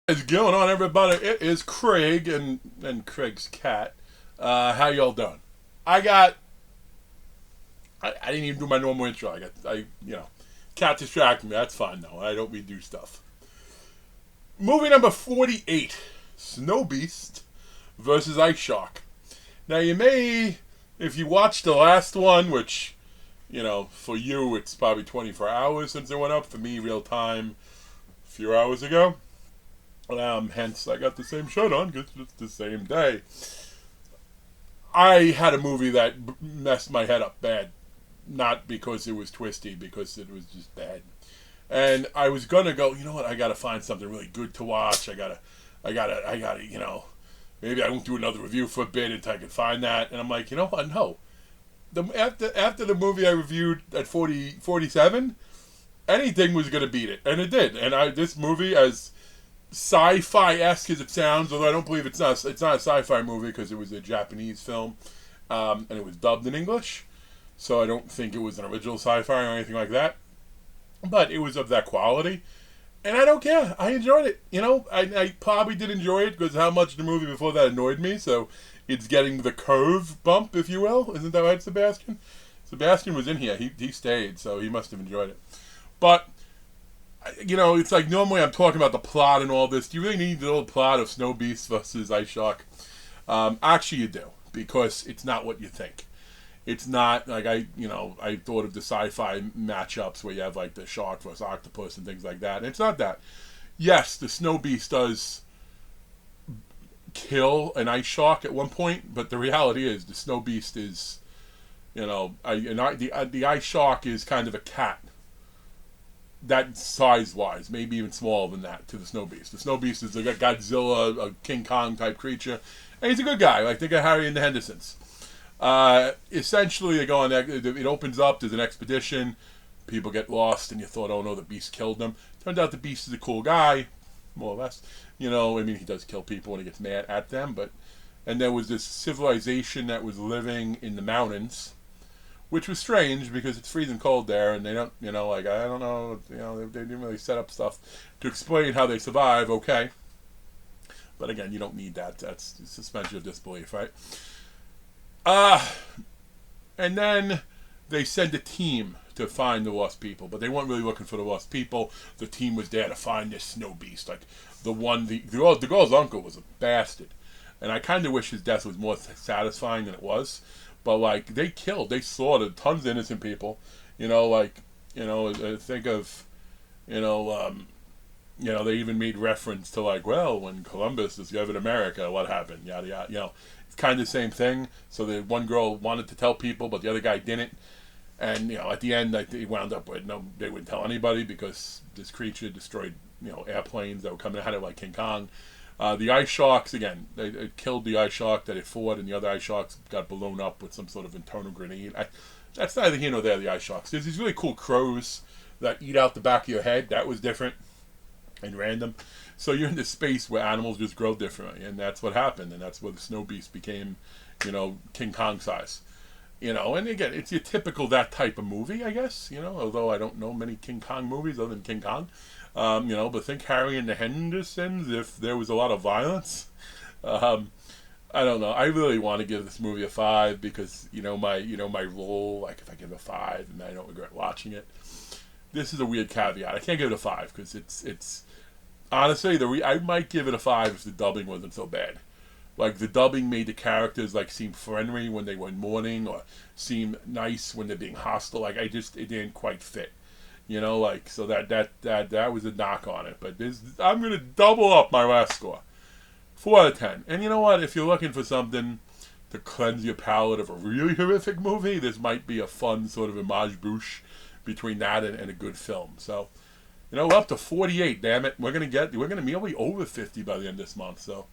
What's going on, everybody? It is Craig and Craig's cat. How y'all doing? I got. I didn't even do my normal intro. Cat distracted me. That's fine though. I don't redo stuff. Movie number 48, Snow Beast versus Ice Shark. Now you may, if you watched the last one, which for you it's probably 24 hours since it went up. For me, real time, a few hours ago. Hence, I got the same shirt on because it's the same day. I had a movie that messed my head up bad. Not because it was twisty, because it was just bad. And I was gonna go, you know what? I gotta find something really good to watch. I gotta, maybe I won't do another review for a bit until I can find that. And I'm like, you know what? No. After the movie I reviewed at 47, anything was gonna beat it, and it did. And this movie, as sci-fi-esque as it sounds, although I don't believe it's not a sci-fi movie because it was a Japanese film, and it was dubbed in English, so I don't think it was an original sci-fi or anything like that, but it was of that quality, and I don't care. I enjoyed it. I probably did enjoy it because how much the movie before that annoyed me, so it's getting the curve bump, if you will. Isn't that right, Sebastian? Sebastian was in here. He stayed, so he must have enjoyed it. But it's like normally I'm talking about the plot and all this. Do you really need the little plot of Snow Beast versus Ice Shark? Actually, you do, because it's not what you think. It's not like I thought of the sci-fi matchups where you have like the shark versus octopus and things like that. And it's not that. Yes, the Snow Beast does kill an ice shark at one point, but the reality is the Snow Beast is, the ice shark is kind of a cat. That size-wise, maybe even smaller than that, to the Snow Beast. The Snow Beast is a Godzilla, a King Kong type creature, and he's a good guy. Like think of Harry and the Hendersons. Essentially, they go on. It opens up. There's an expedition. People get lost, and you thought, "Oh no, the Beast killed them." Turns out the Beast is a cool guy, more or less. He does kill people when he gets mad at them. And there was this civilization that was living in the mountains, which was strange because it's freezing cold there, and they don't, I don't know, they didn't really set up stuff to explain how they survive. Okay, but again, you don't need that. That's suspension of disbelief, right? And then they send a team to find the lost people, but they weren't really looking for the lost people. The team was there to find this Snow Beast, like the girl's uncle was a bastard, and I kind of wish his death was more satisfying than it was. But like they slaughtered tons of innocent people. Think of, they even made reference to like, well, when Columbus discovered America, what happened? Yada yada. It's kind of the same thing. So the one girl wanted to tell people, but the other guy didn't. And at the end, they wound up with they wouldn't tell anybody because this creature destroyed airplanes that were coming at it like King Kong. The ice sharks, again, they killed the ice shark that it fought, and the other ice sharks got blown up with some sort of internal grenade. That's neither here nor there, the ice sharks. There's these really cool crows that eat out the back of your head. That was different and random. So you're in this space where animals just grow differently, and that's what happened, and that's where the Snow Beast became, King Kong size. And again, it's your typical that type of movie, I guess, although I don't know many King Kong movies other than King Kong. But think Harry and the Hendersons if there was a lot of violence. I don't know. I really want to give this movie a 5 because my role. Like if I give it a 5 and I don't regret watching it. This is a weird caveat. I can't give it a 5 because it's honestly I might give it a 5 if the dubbing wasn't so bad. Like the dubbing made the characters like seem friendly when they were in mourning or seem nice when they're being hostile. Like it didn't quite fit. So that was a knock on it. But I'm going to double up my last score. 4 out of 10. And you know what? If you're looking for something to cleanse your palate of a really horrific movie, this might be a fun sort of image bouche between that and a good film. So, we're up to 48, damn it. We're going to be over 50 by the end of this month. So,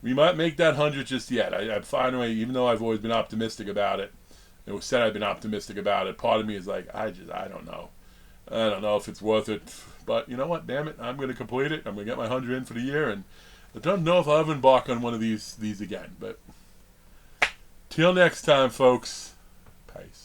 we might make that 100 just yet. I finally, even though I've always been optimistic about it, it was said I've been optimistic about it, part of me is like, I don't know. I don't know if it's worth it, but you know what? Damn it, I'm going to complete it. I'm going to get my 100 in for the year, and I don't know if I'll ever embark on one of these again. But till next time, folks. Peace.